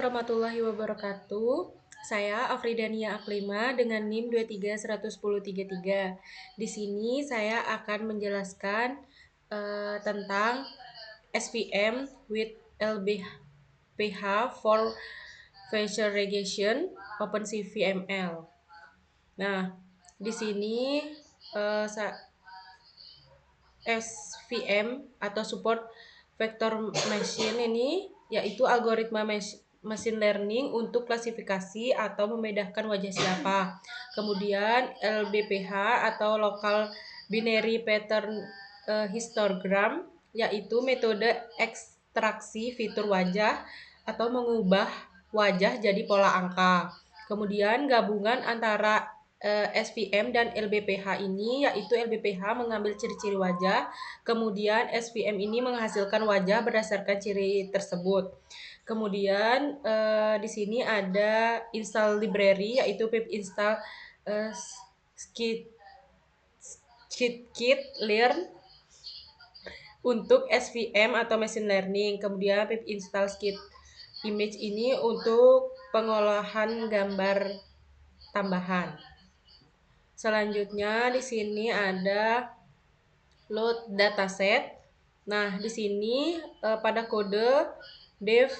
Warahmatullahi wabarakatuh. Saya Afridania Aklima dengan NIM 2310333. Di sini saya akan menjelaskan tentang SVM with LBPH for Visualization OpenCV/ML. Nah, di sini uh, SVM atau support vector machine ini yaitu algoritma machine learning untuk klasifikasi atau membedakan wajah siapa. Kemudian LBPH atau local binary pattern histogram yaitu metode ekstraksi fitur wajah atau mengubah wajah jadi pola angka. Kemudian gabungan antara SVM dan LBPH ini yaitu LBPH mengambil ciri-ciri wajah, kemudian SVM ini menghasilkan wajah berdasarkan ciri tersebut. Kemudian di sini ada install library yaitu pip install Kit learn untuk SVM atau machine learning. Kemudian pip install skit image ini untuk pengolahan gambar tambahan. Selanjutnya di sini ada load dataset. Nah, di sini pada kode dev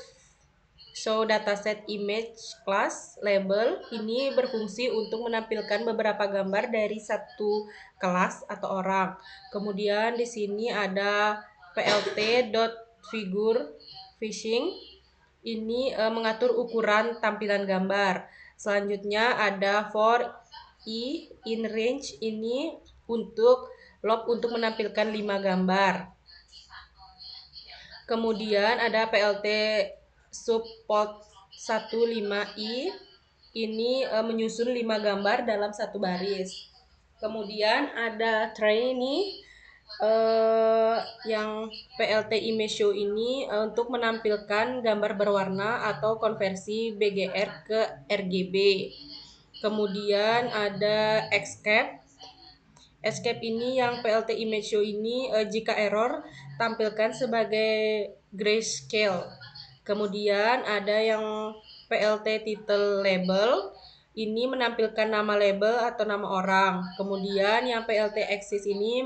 show dataset image class label ini berfungsi untuk menampilkan beberapa gambar dari satu kelas atau orang. Kemudian di sini ada plt.figure fishing ini mengatur ukuran tampilan gambar. Selanjutnya ada for in range ini untuk lob untuk menampilkan 5 gambar. Kemudian ada plt support 15i ini menyusun 5 gambar dalam satu baris. Kemudian ada tray ini yang PLT image show ini untuk menampilkan gambar berwarna atau konversi BGR ke RGB. Kemudian ada escape ini yang PLT image show ini jika error tampilkan sebagai grayscale. Kemudian ada yang PLT title label ini menampilkan nama label atau nama orang. Kemudian yang PLT axis ini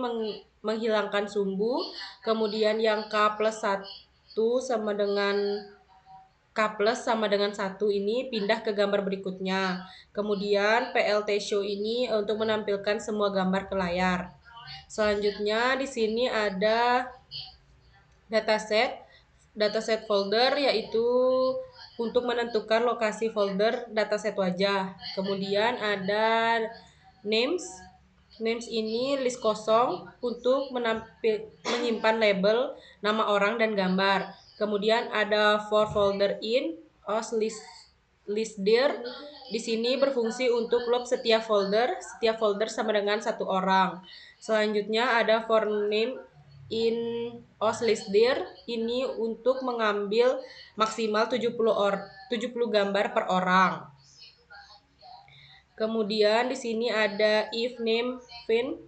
menghilangkan sumbu. Kemudian yang K plus 1 sama dengan K plus sama dengan 1 ini pindah ke gambar berikutnya. Kemudian PLT show ini untuk menampilkan semua gambar ke layar. Selanjutnya di sini ada dataset folder yaitu untuk menentukan lokasi folder dataset wajah. Kemudian ada names ini list kosong untuk menyimpan label, nama orang dan gambar. Kemudian ada for folder in list dir. Di sini berfungsi untuk loop setiap folder sama dengan satu orang. Selanjutnya ada for name in list dir ini untuk mengambil maksimal 70 gambar per orang. Kemudian di sini ada if name fin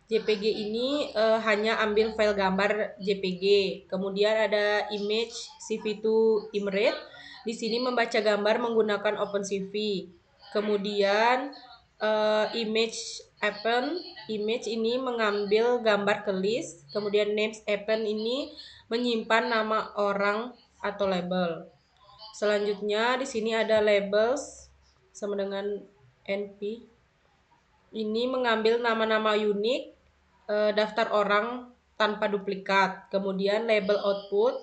JPG ini hanya ambil file gambar JPG. Kemudian ada image CV2 imrate. Di sini membaca gambar menggunakan OpenCV. Kemudian image ini mengambil gambar ke list. Kemudian names append ini menyimpan nama orang atau label. Selanjutnya di sini ada labels sama dengan NP. Ini mengambil nama-nama unik daftar orang tanpa duplikat. Kemudian label output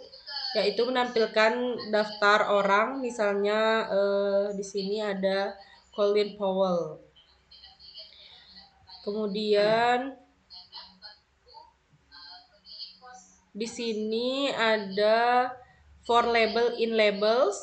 yaitu menampilkan daftar orang, misalnya di sini ada Colin Powell. Kemudian di sini ada for label in labels.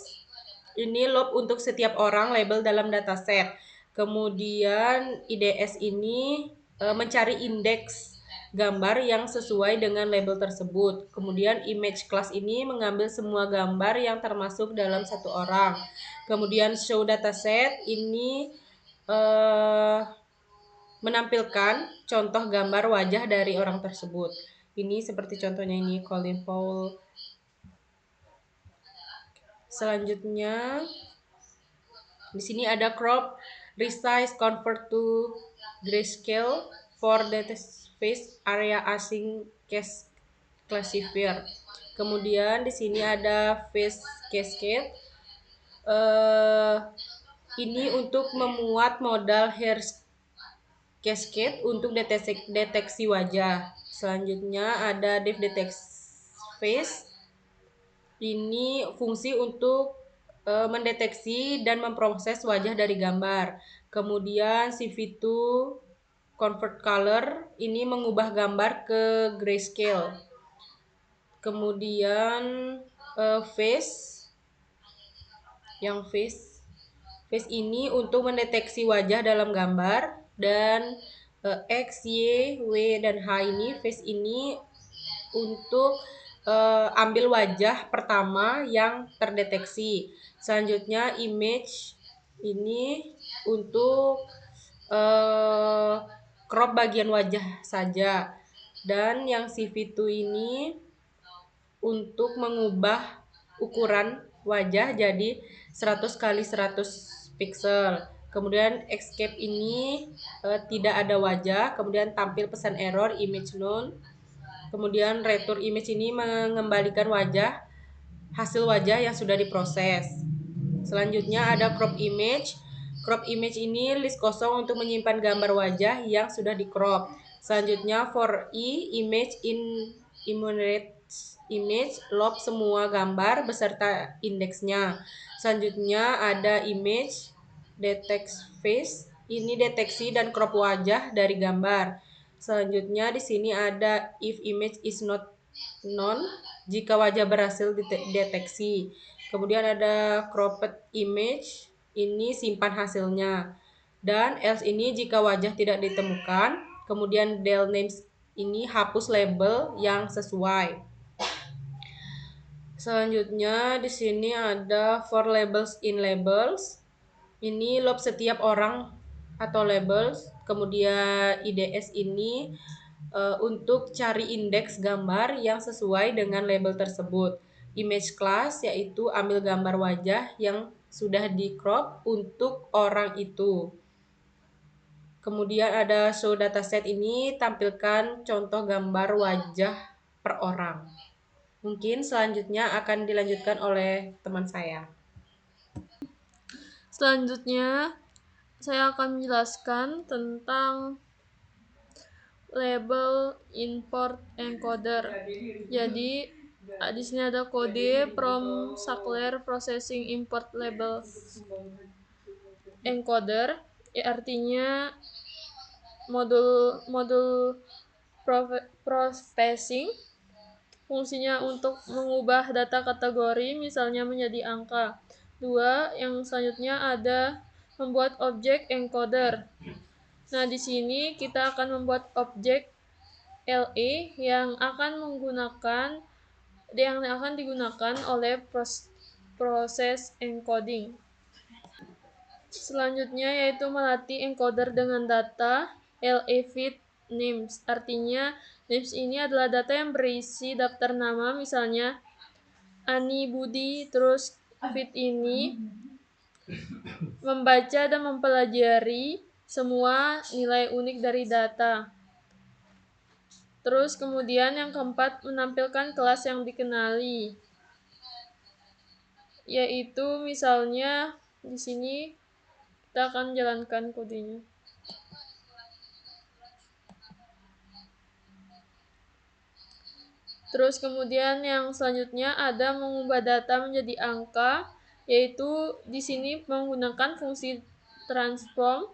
Ini loop untuk setiap orang label dalam dataset. Kemudian IDS ini mencari indeks gambar yang sesuai dengan label tersebut. Kemudian image class ini mengambil semua gambar yang termasuk dalam satu orang. Kemudian show dataset ini menampilkan contoh gambar wajah dari orang tersebut. Ini seperti contohnya ini Colin Powell. Selanjutnya di sini ada crop, resize, convert to grayscale for data space area async classifier. Kemudian di sini ada face cascade. Ini untuk memuat modal hair cascade untuk deteksi wajah. Selanjutnya ada depth detect face. Ini fungsi untuk mendeteksi dan memproses wajah dari gambar. Kemudian CV2 convert color ini mengubah gambar ke grayscale. Kemudian face face ini untuk mendeteksi wajah dalam gambar, dan X, Y, W, dan H ini face ini untuk ambil wajah pertama yang terdeteksi. Selanjutnya image ini untuk crop bagian wajah saja, dan yang CV2 ini untuk mengubah ukuran wajah jadi 100 kali 100 pixel. Kemudian escape ini tidak ada wajah, kemudian tampil pesan error image none. Kemudian return image ini mengembalikan hasil wajah yang sudah diproses. Selanjutnya ada crop image. Crop image ini list kosong untuk menyimpan gambar wajah yang sudah di crop. Selanjutnya for image in enumerate image, log semua gambar beserta indeksnya. Selanjutnya ada image detect face. Ini deteksi dan crop wajah dari gambar. Selanjutnya di sini ada if image is not known, jika wajah berhasil deteksi. Kemudian ada cropped image, ini simpan hasilnya. Dan else ini jika wajah tidak ditemukan. Kemudian del names ini hapus label yang sesuai. Selanjutnya di sini ada for labels in labels. Ini lob setiap orang atau labels. Kemudian IDS ini untuk cari indeks gambar yang sesuai dengan label tersebut. Image class yaitu ambil gambar wajah yang sudah di crop untuk orang itu. Kemudian ada show dataset, ini tampilkan contoh gambar wajah per orang. Mungkin selanjutnya akan dilanjutkan oleh teman saya. Selanjutnya saya akan menjelaskan tentang label import encoder. Jadi di sini ada kode from Sackler processing import label encoder, artinya modul processing. Fungsinya untuk mengubah data kategori misalnya menjadi angka. Yang selanjutnya ada membuat objek encoder. Nah, di sini kita akan membuat objek LE yang akan digunakan oleh proses encoding. Selanjutnya yaitu melatih encoder dengan data LE feed names. Artinya names ini adalah data yang berisi daftar nama, misalnya Ani Budi, terus feed ini membaca dan mempelajari semua nilai unik dari data. Terus kemudian yang keempat menampilkan kelas yang dikenali, yaitu misalnya di sini kita akan jalankan kodenya. Terus kemudian yang selanjutnya ada mengubah data menjadi angka, yaitu di sini menggunakan fungsi transform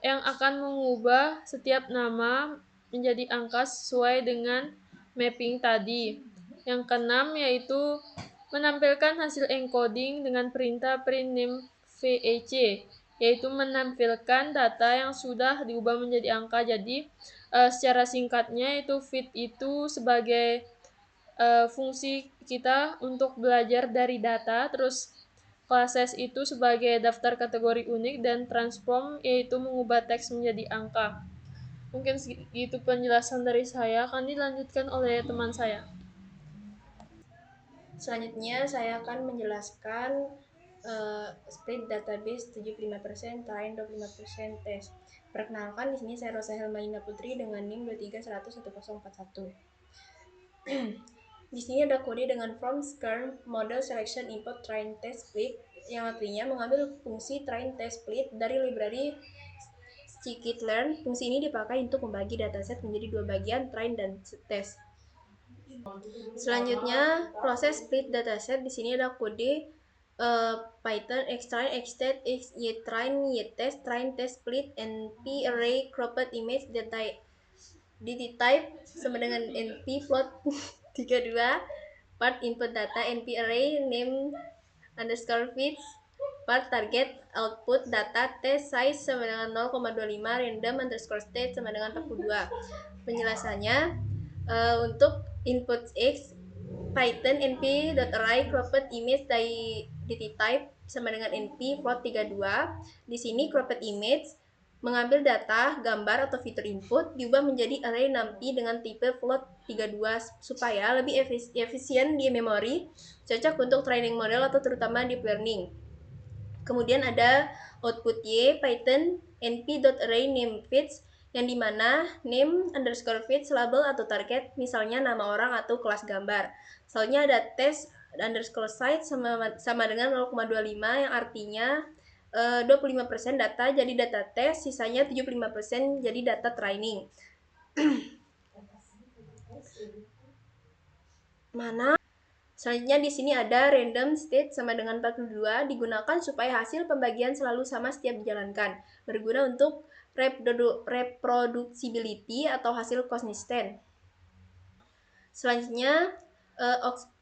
yang akan mengubah setiap nama menjadi angka sesuai dengan mapping tadi. Yang keenam yaitu menampilkan hasil encoding dengan perintah print name VEC, yaitu menampilkan data yang sudah diubah menjadi angka. Jadi secara singkatnya itu feed itu sebagai fungsi kita untuk belajar dari data, terus classes itu sebagai daftar kategori unik, dan transform yaitu mengubah teks menjadi angka. Mungkin segitu penjelasan dari saya, akan dilanjutkan oleh teman saya. Selanjutnya saya akan menjelaskan split database 75%, train 25% tes. Perkenalkan, di sini saya Rosa Helmaina Putri dengan NIM 231001041. Di sini ada kode dengan from scan model selection input train test split, yang artinya mengambil fungsi train test split dari library scikit-learn. Fungsi ini dipakai untuk membagi dataset menjadi dua bagian, train dan test. Selanjutnya, proses split dataset. Di sini ada kode Python xtrain, xstat, ytrain, ytest, train test split, np array cropped image data type sama dengan np plot 32 part input data, np array name underscore fits part target output data test size sama dengan 0,25 random underscore state sama dengan 42. Penjelasannya, untuk input X Python np.array cropped image dari type sama dengan np plot 32. Di sini cropped image mengambil data, gambar atau fitur input diubah menjadi array numpy dengan tipe float 32 supaya lebih efisien di memori, cocok untuk training model atau terutama deep learning. Kemudian ada output Y, Python np.array name fits, yang dimana name underscore fits label atau target, misalnya nama orang atau kelas gambar. Selanjutnya ada test underscore size sama dengan 0,25, yang artinya 25% data jadi data test, sisanya 75% jadi data training. Selanjutnya di sini ada random state sama dengan 42 digunakan supaya hasil pembagian selalu sama setiap dijalankan, berguna untuk reproducibility atau hasil konsisten. Selanjutnya,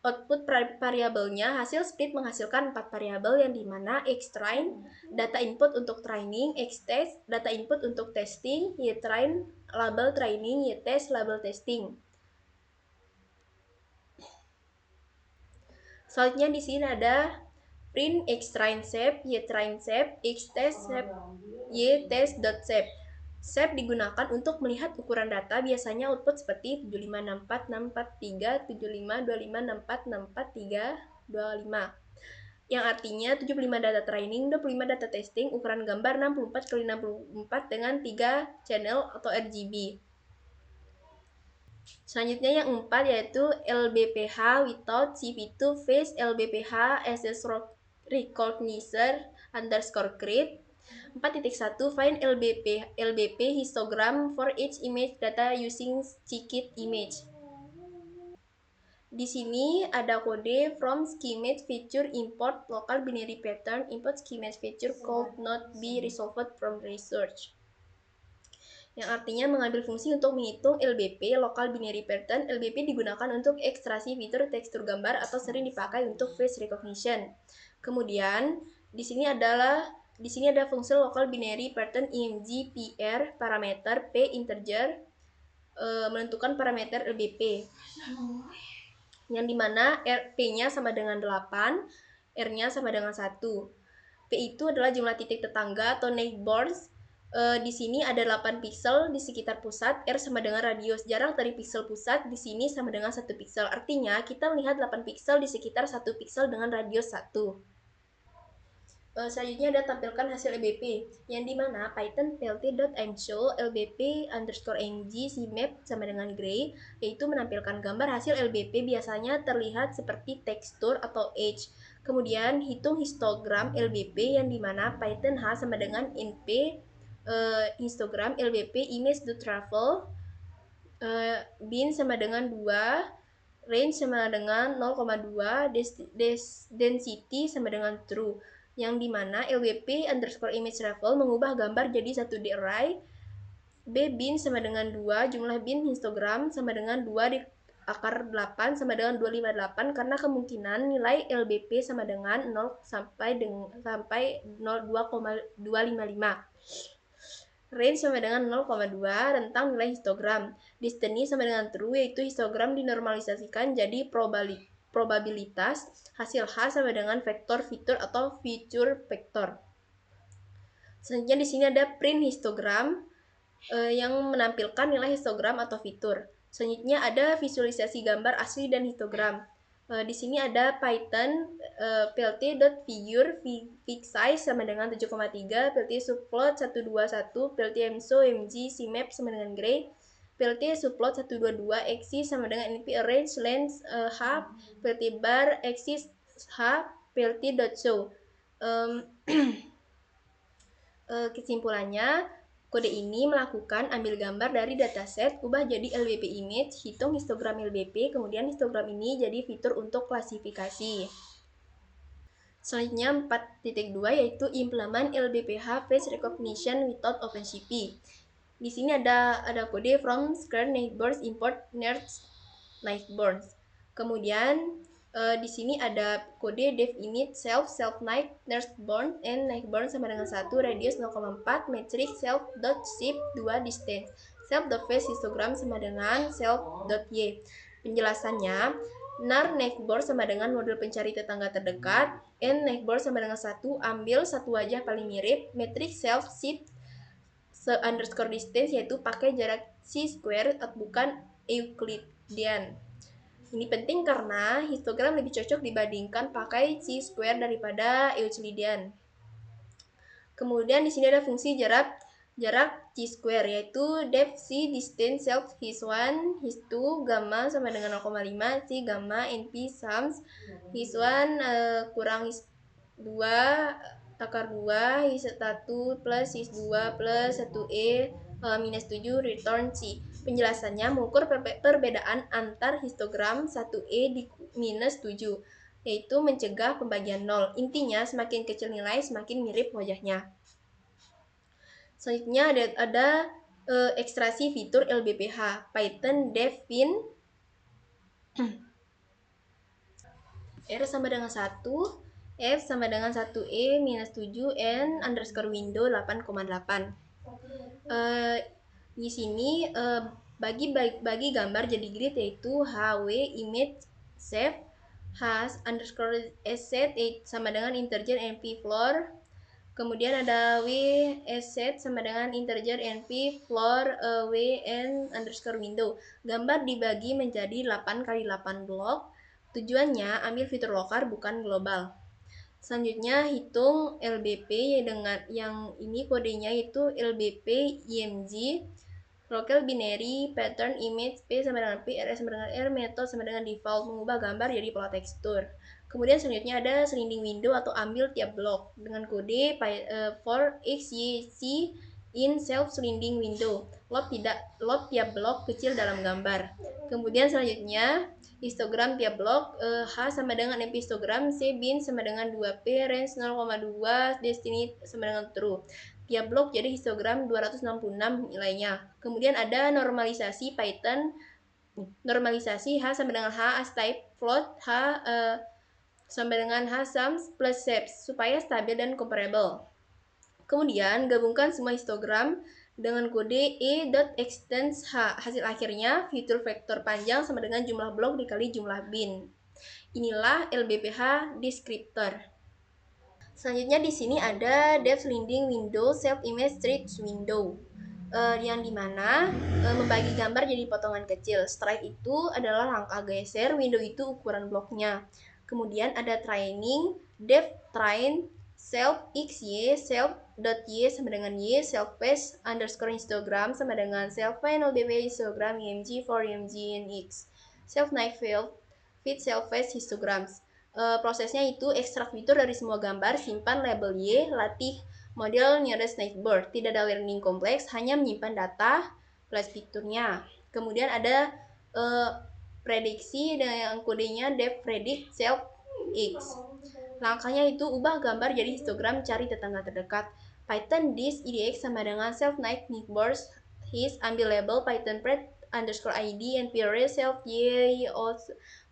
output variabelnya, hasil split menghasilkan 4 variabel, yang dimana xtrain, data input untuk training, xtest, data input untuk testing, ytrain, label training, ytest, label testing. Selanjutnya di sini ada print xtrain shape, ytrain shape, xtest shape, ytest.shape. Shape digunakan untuk melihat ukuran data, biasanya output seperti 7564, 643, 75, 25, 64, 64, 65, 25. Yang artinya 75 data training, 25 data testing, ukuran gambar 64 x 64 dengan 3 channel atau RGB. Selanjutnya yang 4 yaitu LBPH without CV2 face LBPH access recognizer underscore create. 4.1 find LBP histogram for each image data using scikit image. Di sini ada kode from schemate feature import local binary pattern import schemate feature could not be resolved from research, yang artinya mengambil fungsi untuk menghitung LBP local binary pattern. LBP digunakan untuk ekstraksi fitur tekstur gambar atau sering dipakai untuk face recognition. Kemudian di sini ada fungsi local binary pattern img pr parameter p integer menentukan parameter LBP, yang dimana p-nya sama dengan 8, r-nya sama dengan 1. P itu adalah jumlah titik tetangga atau neighbors. Di sini ada 8 piksel di sekitar pusat, R sama dengan radius jarak dari piksel pusat di sini sama dengan 1 piksel. Artinya kita melihat 8 piksel di sekitar 1 piksel dengan radius 1. Selanjutnya ada tampilkan hasil LBP, yang dimana Python plt.imshow LBP underscore ng cmap sama dengan gray, yaitu menampilkan gambar hasil LBP biasanya terlihat seperti tekstur atau edge. Kemudian hitung histogram LBP, yang dimana Python h sama dengan np histogram LBP image to travel, bin sama dengan 2, range sama dengan 0,2, density sama dengan true, yang dimana LWP underscore image travel mengubah gambar jadi 1D array, B bin sama dengan 2, jumlah bin histogram sama dengan 2 di akar 8 sama dengan 258, karena kemungkinan nilai LBP sama dengan 0 sampai 0,255. Range sama dengan 0,2, rentang nilai histogram. Distance sama dengan true, yaitu histogram dinormalisasikan jadi probabilitas. Hasil H sama dengan vektor fitur atau feature vektor. Selanjutnya di sini ada print histogram yang menampilkan nilai histogram atau fitur. Selanjutnya ada visualisasi gambar asli dan histogram. Di sini ada Python plt.figure fig size sama dengan 7,3, plt subplot 121, plt mso mg cmap sama dengan gray, plt subplot 122, axis sama dengan np arrange length h, plt bar axis h, plt.show. Kesimpulannya, kode ini melakukan ambil gambar dari dataset, ubah jadi LBP image, hitung histogram LBP, kemudian histogram ini jadi fitur untuk klasifikasi. Selanjutnya 4.2 yaitu implement LBPH face recognition without OpenCP. Di sini ada kode from screen neighbors import nerds neighbors. Kemudian di sini ada kode def init self night newborn and newborn sama dengan 1, radius 0,4, matrix self dot shape 2, distance self dot face histogram sama dengan self dot y. Penjelasannya, nar neighbor sama dengan modul pencari tetangga terdekat, n neighbor sama dengan 1, ambil satu wajah paling mirip, matrix self shape underscore distance yaitu pakai jarak c-square bukan Euclidean. Ini penting karena histogram lebih cocok dibandingkan pakai c-square daripada Euclidean. Kemudian di sini ada fungsi jarak c-square yaitu depth c, distance self his1, his2, gamma sama dengan 0,5, c gamma, np sums, his1 kurang his2 akar 2, his1 plus his2 plus 1e minus 7 return c. Penjelasannya mengukur perbedaan antar histogram 1e di minus 7, yaitu mencegah pembagian 0. Intinya semakin kecil nilai semakin mirip wajahnya. Selanjutnya ada ekstraksi fitur LBPH, Python define R sama dengan 1, F sama dengan 1E minus 7, N underscore window 8,8. Di sini bagi gambar jadi grid yaitu HW image save has underscore asset sama dengan integer np floor. Kemudian ada w asset sama dengan integer np floor w n underscore window. Gambar dibagi menjadi 8 kali 8 blok. Tujuannya ambil fitur lokal bukan global. Selanjutnya hitung LBP dengan yang ini kodenya itu LBP IMG local binary pattern image p sama dengan p, rs sama dengan r, method sama dengan default, mengubah gambar jadi pola tekstur. Kemudian selanjutnya ada sliding window atau ambil tiap blok dengan kode for x y c in self sliding window, load tiap blok kecil dalam gambar. Kemudian selanjutnya histogram tiap blok h sama dengan np histogram, c bin sama dengan 2p, range 0,2, destiny sama dengan true. Tiap blok jadi histogram 266 nilainya. Kemudian ada normalisasi Python, normalisasi h sama dengan h as type float, h sama dengan h sums plus shapes supaya stabil dan comparable. Kemudian gabungkan semua histogram dengan kode e.extends h. Hasil akhirnya fitur vektor panjang sama dengan jumlah blok dikali jumlah bin. Inilah LBPH descriptor. Selanjutnya di sini ada depth sliding window, self image stretch window, yang dimana membagi gambar jadi potongan kecil. Strike itu adalah langkah geser, window itu ukuran bloknya. Kemudian ada training, depth train, self x y, self dot y sama dengan y, self face underscore histogram sama dengan self final bb histogram img for img and x, self knife field fit self face histograms. Prosesnya itu ekstrak fitur dari semua gambar, simpan label Y, latih model nearest neighbor. Tidak ada learning kompleks, hanya menyimpan data plus fiturnya. Kemudian ada prediksi yang kodenya def predict self x. Langkahnya itu ubah gambar jadi histogram, cari tetangga terdekat. Python this idx sama dengan self neighbors his, ambil label Python pred underscore id and period self y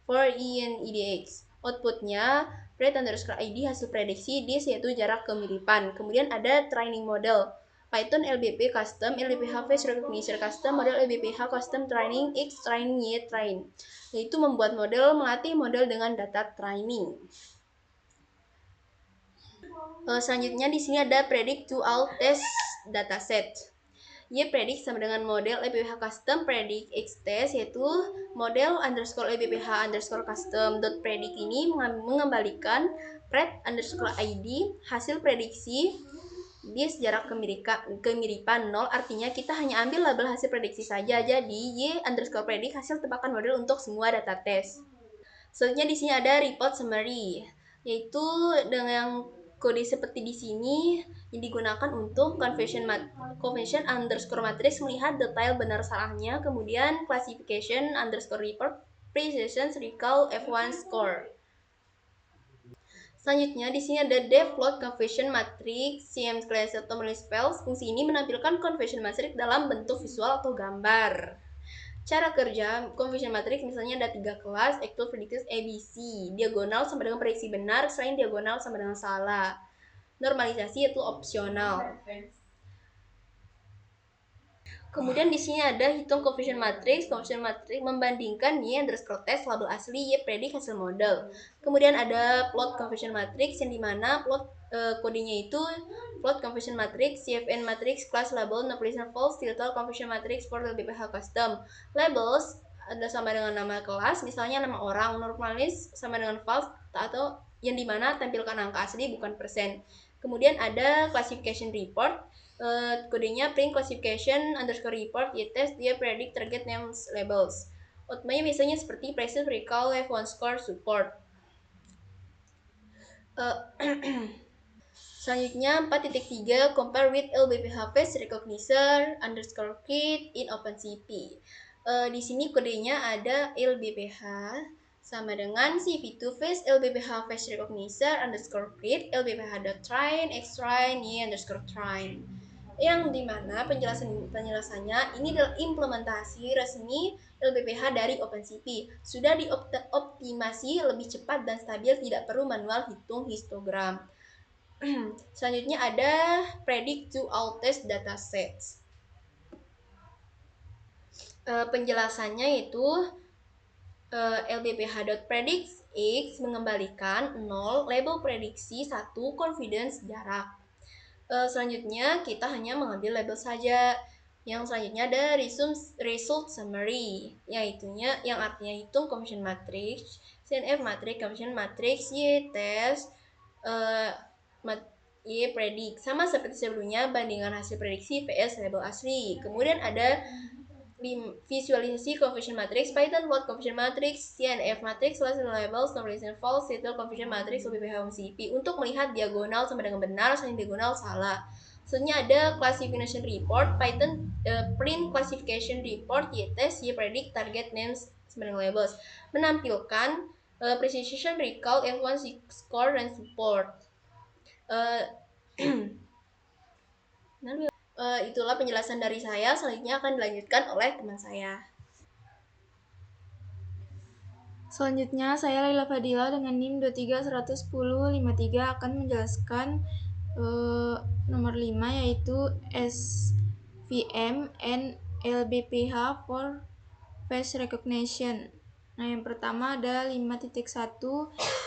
for e and idx. Outputnya pred underscore id hasil prediksi this yaitu jarak kemiripan. Kemudian ada training model Python LBP custom, LBPH face recognition custom, model LBPH custom training x training y train, yaitu membuat model, melatih model dengan data training. Selanjutnya di sini ada predict to all test dataset. Y predict sama dengan model LBPH custom predict xtest, yaitu model underscore LBPH underscore custom dot predict ini mengembalikan pred underscore ID hasil prediksi di sejarah kemiripan 0, artinya kita hanya ambil label hasil prediksi saja. Jadi Y underscore predict hasil tebakan model untuk semua data tes. Selanjutnya di sini ada report summary, yaitu dengan kode seperti di sini yang digunakan untuk conversion underscore matrix melihat detail benar salahnya, kemudian classification underscore report precision recall F1 score. Selanjutnya di sini ada devplot conversion matrix CM class atau spells. Fungsi ini menampilkan conversion matrix dalam bentuk visual atau gambar. Cara kerja conversion matrix misalnya ada 3 kelas, actual, predicted, ABC. Diagonal sama dengan prediksi benar, selain diagonal sama dengan salah. Normalisasi itu opsional. Kemudian di sini ada hitung conversion matrix. Conversion matrix membandingkan Y underscore test label asli Y predik hasil model. Kemudian ada plot conversion matrix yang dimana plot kodenya itu plot conversion matrix CFN matrix class label no place no false filter conversion matrix for LBPH custom. Labels ada sama dengan nama kelas, misalnya nama orang, normalis sama dengan false atau yang dimana tampilkan angka asli bukan persen. Kemudian ada classification report, kodenya print classification underscore report test dia predict target names labels. Outputnya biasanya seperti precision recall F1 score support. Selanjutnya 4.3 compare with LBPH face recognition underscore kit in OpenCP. Di sini kodenya ada LBPH sama dengan CV2 face LBPH face recognition underscore kit LBPH.train xtrain y underscore train, yang dimana penjelasannya ini adalah implementasi resmi LBPH dari OpenCP. Sudah dioptimasi lebih cepat dan stabil, tidak perlu manual hitung histogram. Selanjutnya ada predict to all test datasets. Penjelasannya itu LBPH.predict X mengembalikan 0 label prediksi 1 confidence jarak. Selanjutnya kita hanya mengambil label saja. Yang selanjutnya ada result summary, yang artinya hitung conversion matrix, CNF matrix, conversion matrix, Y test, Y predict. Sama seperti sebelumnya, bandingan hasil prediksi vs label asli. Kemudian ada visualisasi conversion matrix, Python plot conversion matrix, CNF matrix, lesson labels, normalization false, settle conversion matrix, LBPH OpenCP untuk melihat diagonal sama dengan benar, selain diagonal salah. Selanjutnya ada classification report, Python print classification report, Y-test, Y-predict, target names, sama dengan labels. Menampilkan precision recall, F1 score, dan support. Itulah penjelasan dari saya. Selanjutnya akan dilanjutkan oleh teman saya. Selanjutnya, saya Laila Fadila dengan NIM 2311053 akan menjelaskan nomor 5, yaitu SVM and LBPH for face recognition. Nah, yang pertama ada 5.1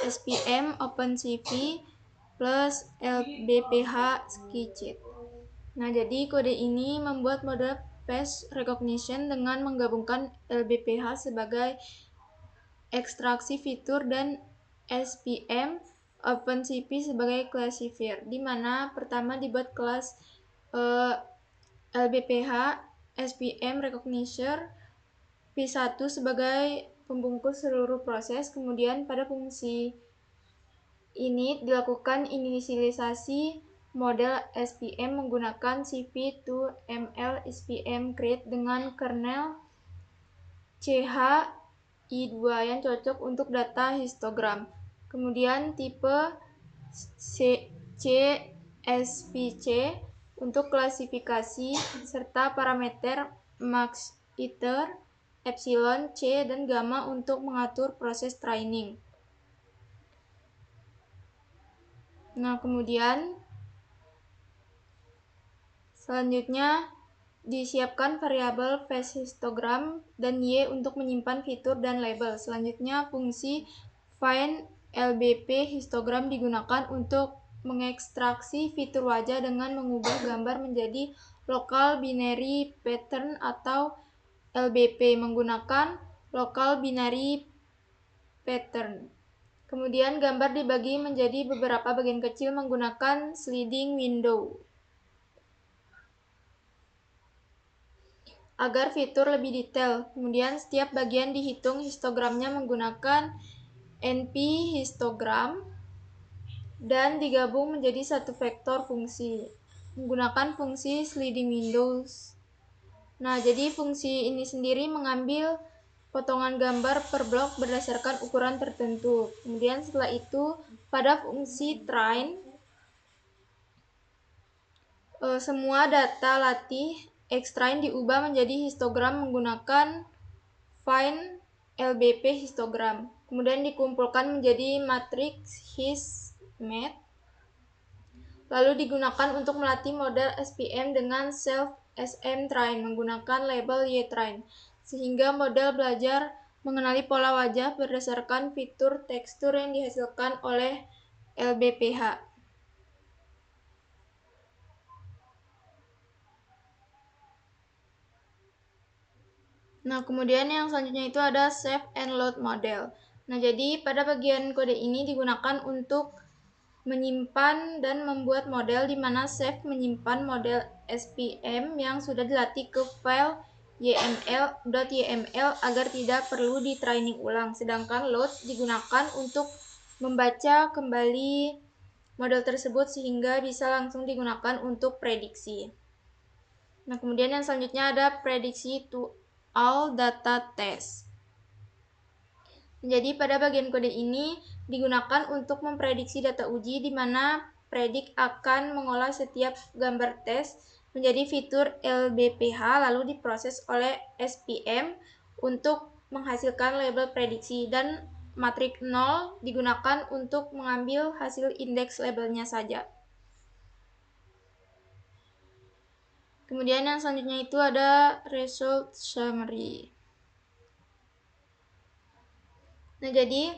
SVM OpenCV plus LBPH SkiCheat. Nah, jadi kode ini membuat mode face recognition dengan menggabungkan LBPH sebagai ekstraksi fitur dan SVM OpenCV sebagai classifier, di mana pertama dibuat kelas LBPH SVM Recognizer P1 sebagai pembungkus seluruh proses. Kemudian pada fungsi ini dilakukan inisialisasi model SVM menggunakan CV2ML SVM create dengan kernel CH-I2 yang cocok untuk data histogram. Kemudian tipe CSVC untuk klasifikasi serta parameter max, iter, epsilon, C, dan gamma untuk mengatur proses training. Nah, kemudian selanjutnya disiapkan variabel face histogram dan Y untuk menyimpan fitur dan label. Selanjutnya fungsi find LBP histogram digunakan untuk mengekstraksi fitur wajah dengan mengubah gambar menjadi Local Binary Pattern atau LBP menggunakan Local Binary Pattern. Kemudian gambar dibagi menjadi beberapa bagian kecil menggunakan sliding window. Agar fitur lebih detail, kemudian setiap bagian dihitung histogramnya menggunakan NP histogram dan digabung menjadi satu vektor fungsi menggunakan fungsi sliding windows. Nah, jadi fungsi ini sendiri mengambil potongan gambar per blok berdasarkan ukuran tertentu. Kemudian setelah itu pada fungsi train semua data latih xtrain diubah menjadi histogram menggunakan find LBP histogram. Kemudian dikumpulkan menjadi matriks HISMAT. Lalu digunakan untuk melatih model SPM dengan self SM train menggunakan label YTrain. Sehingga model belajar mengenali pola wajah berdasarkan fitur tekstur yang dihasilkan oleh LBPH. Nah, kemudian yang selanjutnya itu ada save and load model. Nah, jadi pada bagian kode ini digunakan untuk menyimpan dan membuat model di mana save menyimpan model SPM yang sudah dilatih ke file YML agar tidak perlu di training ulang. Sedangkan load digunakan untuk membaca kembali model tersebut sehingga bisa langsung digunakan untuk prediksi. Nah, kemudian yang selanjutnya ada prediksi to all data test. Jadi pada bagian kode ini digunakan untuk memprediksi data uji di mana predik akan mengolah setiap gambar tes menjadi fitur LBPH lalu diproses oleh SPM untuk menghasilkan label prediksi dan matrik 0 digunakan untuk mengambil hasil indeks labelnya saja. Kemudian yang selanjutnya itu ada result summary. Nah, jadi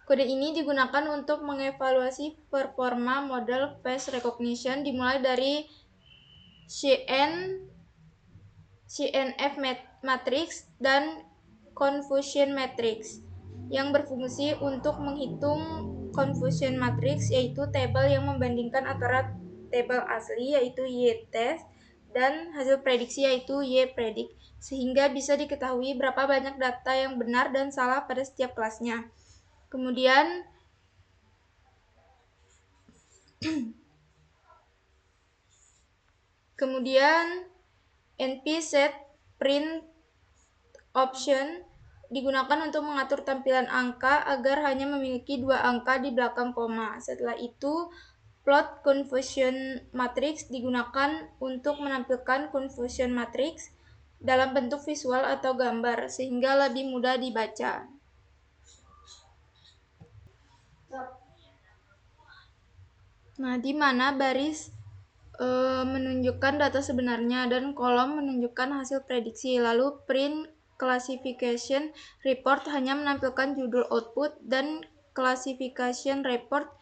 kode ini digunakan untuk mengevaluasi performa model face recognition dimulai dari CNF matrix dan confusion matrix yang berfungsi untuk menghitung confusion matrix yaitu tabel yang membandingkan antara tabel asli yaitu Y-test dan hasil prediksi yaitu Y-predict sehingga bisa diketahui berapa banyak data yang benar dan salah pada setiap kelasnya. Kemudian NP set print option digunakan untuk mengatur tampilan angka agar hanya memiliki 2 angka di belakang koma. Setelah itu plot confusion matrix digunakan untuk menampilkan confusion matrix dalam bentuk visual atau gambar sehingga lebih mudah dibaca. Nah, di mana baris menunjukkan data sebenarnya dan kolom menunjukkan hasil prediksi. Lalu print classification report hanya menampilkan judul output dan classification report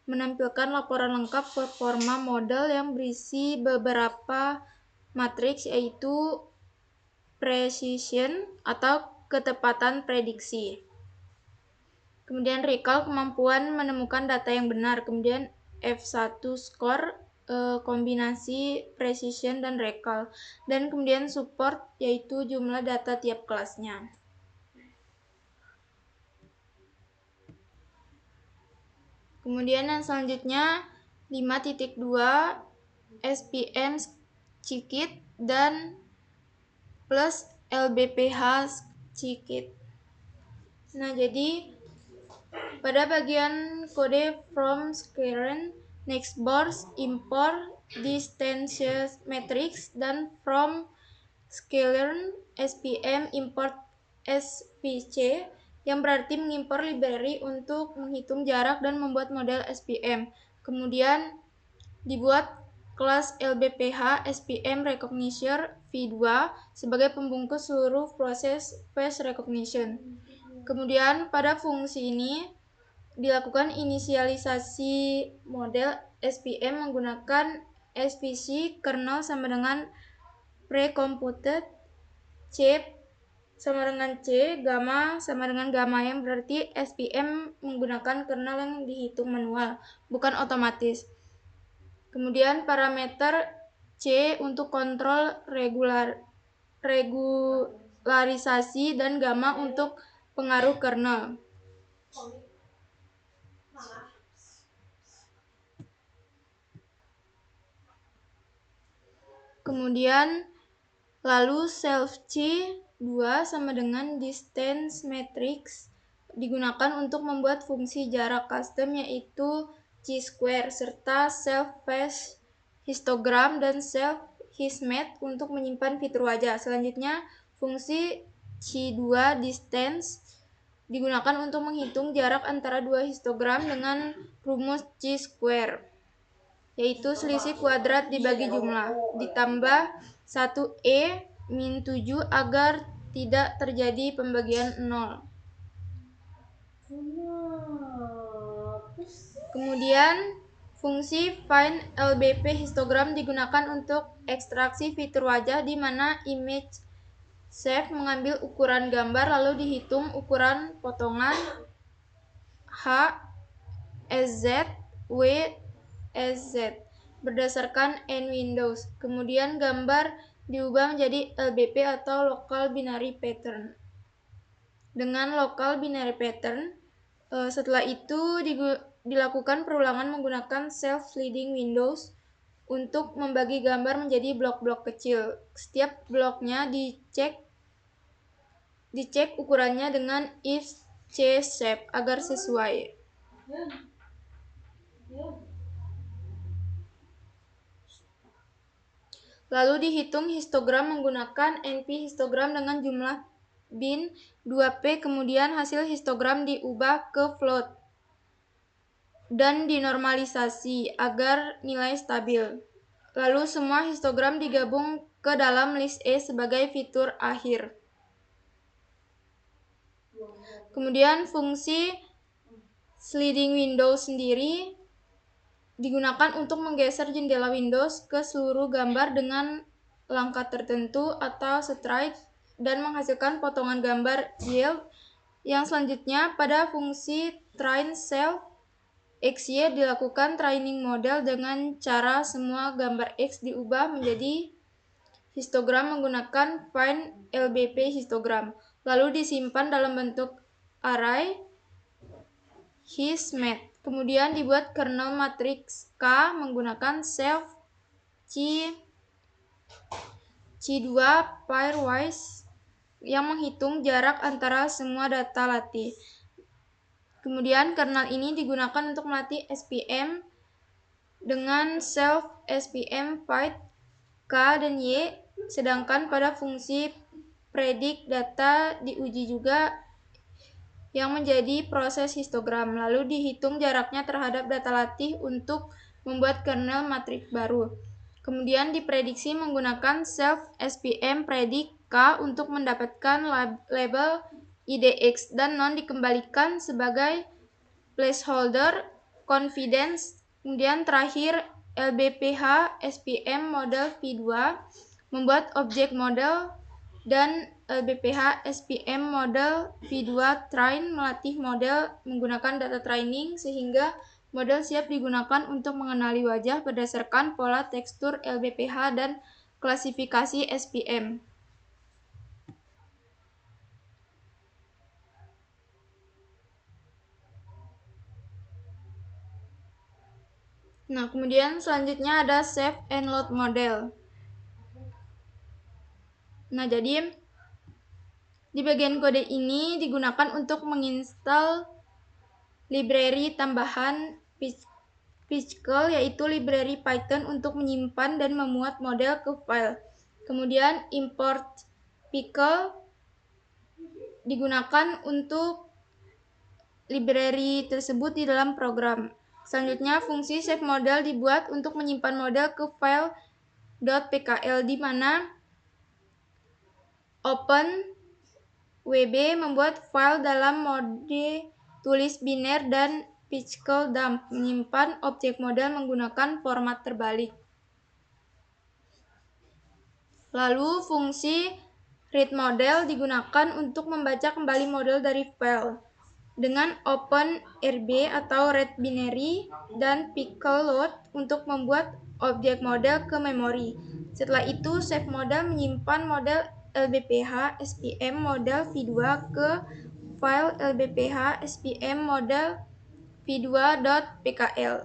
menampilkan laporan lengkap performa model yang berisi beberapa matriks yaitu precision atau ketepatan prediksi. Kemudian recall kemampuan menemukan data yang benar. Kemudian F1 score kombinasi precision dan recall. Dan kemudian support yaitu jumlah data tiap kelasnya. Kemudian yang selanjutnya 5.2 SPM Cikit dan plus LBPH Cikit. Nah, jadi pada bagian kode from scalern, nextBoard, import distance matrix, dan from scalern SPM import SPC yang berarti mengimpor library untuk menghitung jarak dan membuat model SPM. Kemudian dibuat kelas LBPH SPM Recognition V2 sebagai pembungkus seluruh proses face recognition. Kemudian pada fungsi ini dilakukan inisialisasi model SPM menggunakan SVC kernel sama dengan pre-computed, C sama dengan C, gamma sama dengan gamma, yang berarti SPM menggunakan kernel yang dihitung manual, bukan otomatis. Kemudian parameter C untuk kontrol regularisasi dan gamma untuk pengaruh kernel. Kemudian lalu self C 2 sama dengan distance matrix digunakan untuk membuat fungsi jarak custom, yaitu chi-square, serta self face histogram dan self histmap untuk menyimpan fitur wajah. Selanjutnya fungsi chi2 distance digunakan untuk menghitung jarak antara dua histogram dengan rumus chi-square, yaitu selisih kuadrat dibagi jumlah, ditambah 1e min 7 agar tidak terjadi pembagian 0. Kemudian fungsi find LBP histogram digunakan untuk ekstraksi fitur wajah, di mana image shape mengambil ukuran gambar lalu dihitung ukuran potongan H, SZ, W, SZ berdasarkan N Windows. Kemudian gambar diubah menjadi LBP atau Local Binary Pattern. Dengan Local Binary Pattern, setelah itu dilakukan perulangan menggunakan self-sliding windows untuk membagi gambar menjadi blok-blok kecil. Setiap bloknya dicek ukurannya dengan if C shape agar sesuai. Lalu dihitung histogram menggunakan NP histogram dengan jumlah bin 2P, kemudian hasil histogram diubah ke float dan dinormalisasi agar nilai stabil. Lalu semua histogram digabung ke dalam list E sebagai fitur akhir. Kemudian fungsi sliding window sendiri digunakan untuk menggeser jendela Windows ke seluruh gambar dengan langkah tertentu atau stride dan menghasilkan potongan gambar yield. Yang selanjutnya pada fungsi train self XY dilakukan training model dengan cara semua gambar X diubah menjadi histogram menggunakan find LBP histogram, lalu disimpan dalam bentuk array histmap. Kemudian dibuat kernel matriks K menggunakan self chi2 pairwise yang menghitung jarak antara semua data latih. Kemudian kernel ini digunakan untuk melatih SPM dengan self SPM find K dan Y, sedangkan pada fungsi predict data diuji juga yang menjadi proses histogram, lalu dihitung jaraknya terhadap data latih untuk membuat kernel matriks baru. Kemudian diprediksi menggunakan self SPM predict K untuk mendapatkan label IDX dan non dikembalikan sebagai placeholder confidence. Kemudian terakhir LBPH SPM model V2 membuat objek model, dan LBPH SPM model V2 train melatih model menggunakan data training sehingga model siap digunakan untuk mengenali wajah berdasarkan pola tekstur LBPH dan klasifikasi SPM. Nah, kemudian selanjutnya ada save and load model. Nah, jadi di bagian kode ini digunakan untuk menginstal library tambahan Piskel, yaitu library Python untuk menyimpan dan memuat model ke file. Kemudian import pickle digunakan untuk library tersebut di dalam program. Selanjutnya fungsi save model dibuat untuk menyimpan model ke file .pkl, di mana open WB membuat file dalam mode tulis biner dan Piskel dump menyimpan objek model menggunakan format terbalik. Lalu fungsi read model digunakan untuk membaca kembali model dari file dengan open RB atau read binary dan pickle load untuk membuat objek model ke memori. Setelah itu, save model menyimpan model LBPH SPM model v2 ke file LBPH SPM model v2.pkl.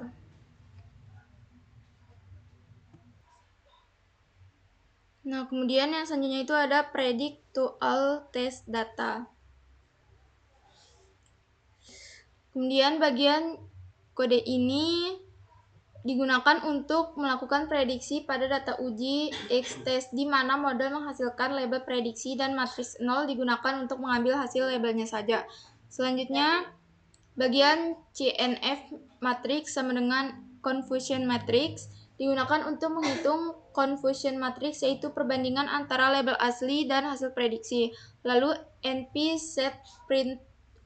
Nah, kemudian yang selanjutnya itu ada predict to all test data. Kemudian bagian kode ini digunakan untuk melakukan prediksi pada data uji X-test di mana model menghasilkan label prediksi dan matriks 0 digunakan untuk mengambil hasil labelnya saja. Selanjutnya, bagian CNF matrix sama dengan confusion matrix digunakan untuk menghitung confusion matrix yaitu perbandingan antara label asli dan hasil prediksi. Lalu NP set print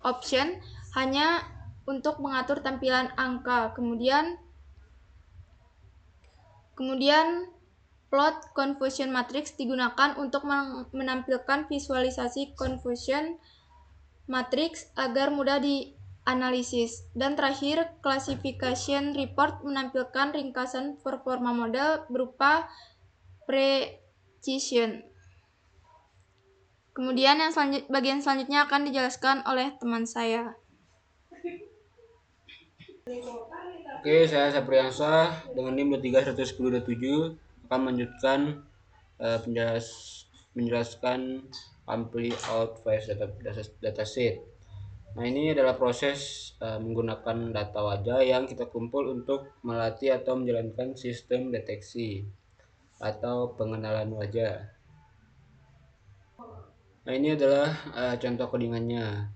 option hanya untuk mengatur tampilan angka. Kemudian plot confusion matrix digunakan untuk menampilkan visualisasi confusion matrix agar mudah dianalisis. Dan terakhir, classification report menampilkan ringkasan performa model berupa precision. Kemudian bagian selanjutnya akan dijelaskan oleh teman saya. Oke, saya Sapriansa dengan NIM 231027 akan melanjutkan menjelaskan ampli out phase dataset. Nah, ini adalah proses menggunakan data wajah yang kita kumpul untuk melatih atau menjalankan sistem deteksi atau pengenalan wajah. Nah, ini adalah contoh codingannya.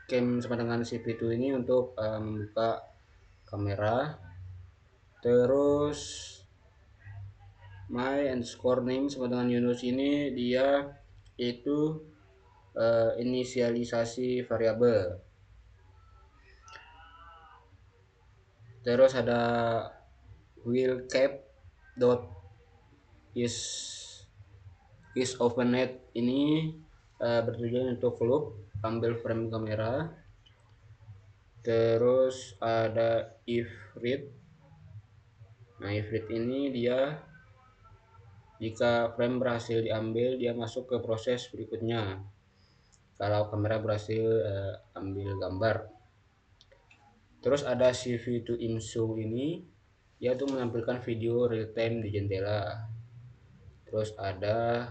Cam sama dengan CPU ini untuk membuka kamera. Terus my underscore name sama dengan Yunus ini dia itu inisialisasi variabel. Terus ada will cap dot is opened ini bertujuan untuk loop ambil frame kamera. Terus ada if read. Nah, if read ini dia jika frame berhasil diambil dia masuk ke proses berikutnya kalau kamera berhasil ambil gambar. Terus ada CV to IMSU ini yaitu menampilkan video real time di jendela. Terus ada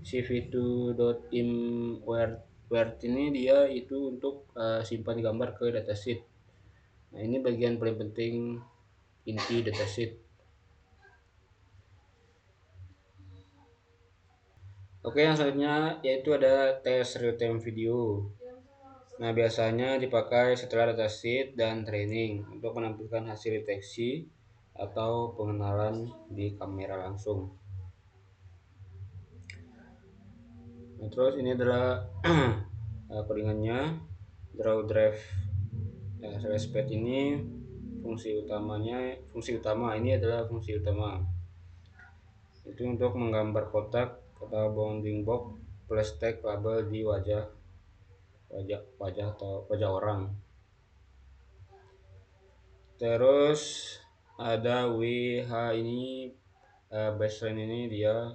cv2.imWord ini dia itu untuk simpan gambar ke datasheet. Nah, ini bagian paling penting inti datasheet. Oke, yang selanjutnya yaitu ada tes real time video. Nah, biasanya dipakai setelah datasheet dan training untuk menampilkan hasil deteksi atau pengenalan di kamera langsung. Nah, terus ini adalah codingannya. Draw drive space ini fungsi utama ini adalah fungsi utama. Itu untuk menggambar kotak atau bounding box plus tag label di wajah atau wajah orang. Terus ada WH ini baseline ini dia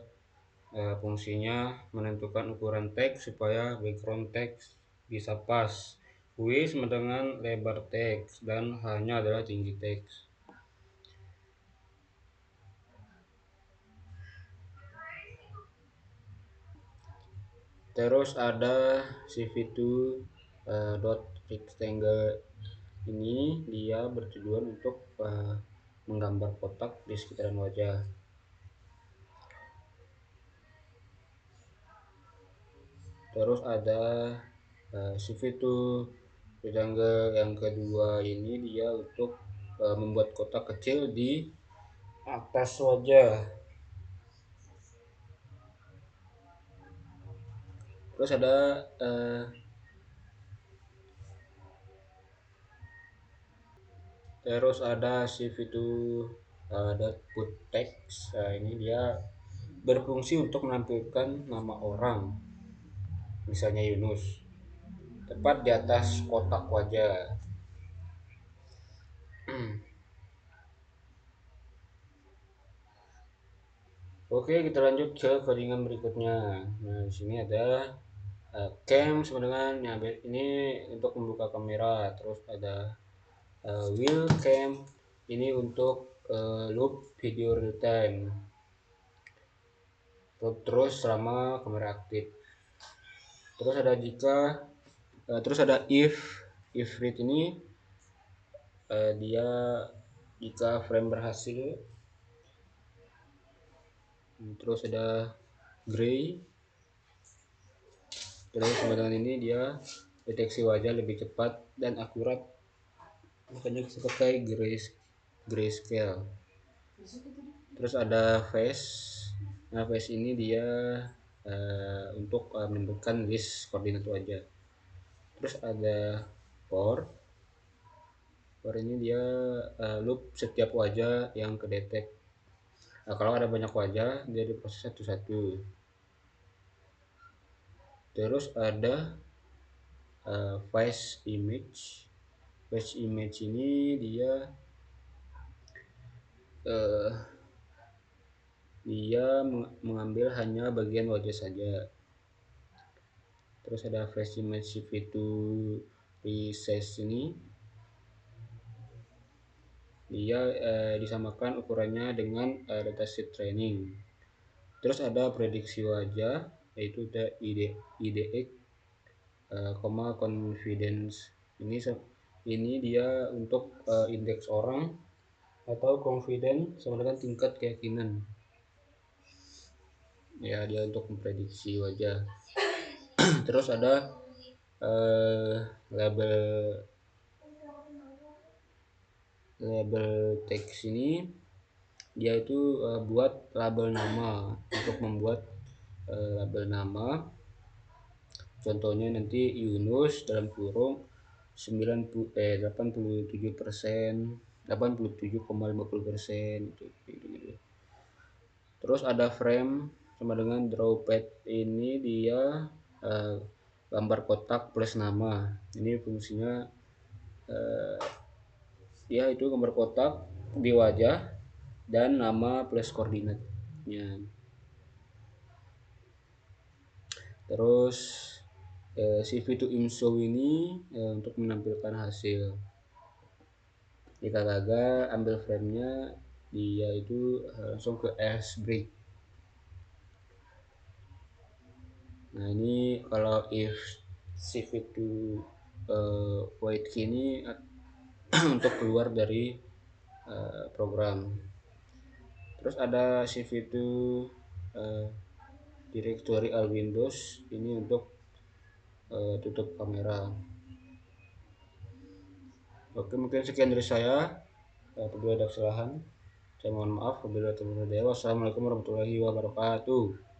fungsinya menentukan ukuran teks supaya background teks bisa pas. W sama dengan lebar teks dan hanya adalah tinggi teks. Terus ada cv2 rectangle ini dia bertujuan untuk menggambar kotak di sekitaran wajah. Terus ada cv2 rectangle yang kedua ini dia untuk membuat kotak kecil di atas wajah. Terus ada Terus ada cv2 put text. Nah, ini dia berfungsi untuk menampilkan nama orang, misalnya Yunus, tepat di atas kotak wajah. Oke, kita lanjut ke codingan berikutnya. Nah, di sini ada cam sama dengan ini untuk membuka kamera. Terus ada wheel cam, ini untuk loop video real time. Terus selama kamera aktif. Terus ada if read ini dia jika frame berhasil. Terus ada gray. Terus sama dengan ini dia deteksi wajah lebih cepat dan akurat, makanya kita pakai grayscale. Terus ada face. Nah, face ini dia untuk menentukan list koordinat wajah. Terus ada for ini dia loop setiap wajah yang kedetek. Nah, kalau ada banyak wajah dia diproses satu-satu. Terus ada face image. Face image ini dia mengambil hanya bagian wajah saja. Terus ada face image cv2 resize ini dia disamakan ukurannya dengan dataset training. Terus ada prediksi wajah, yaitu ada IDX, confidence. Ini dia untuk indeks orang atau confidence sama dengan tingkat keyakinan. Ya, dia untuk memprediksi wajah. Terus ada label teks ini dia itu buat label nama, untuk membuat label nama. Contohnya nanti Yunus dalam kurung 87%, 87,50% gitu. Terus ada frame sama dengan draw pad, ini dia gambar kotak plus nama. Ini fungsinya dia itu gambar kotak di wajah dan nama plus koordinatnya. Terus cv2imshow ini untuk menampilkan hasil. Kita ambil framenya, dia itu langsung ke break. Nah, ini kalau if cv2 void key ini untuk keluar dari program. Terus ada cv2 directory all windows, ini untuk tutup kamera. Oke, mungkin sekian dari saya. Apabila ada kesalahan saya mohon maaf. Wassalamualaikum warahmatullahi wabarakatuh.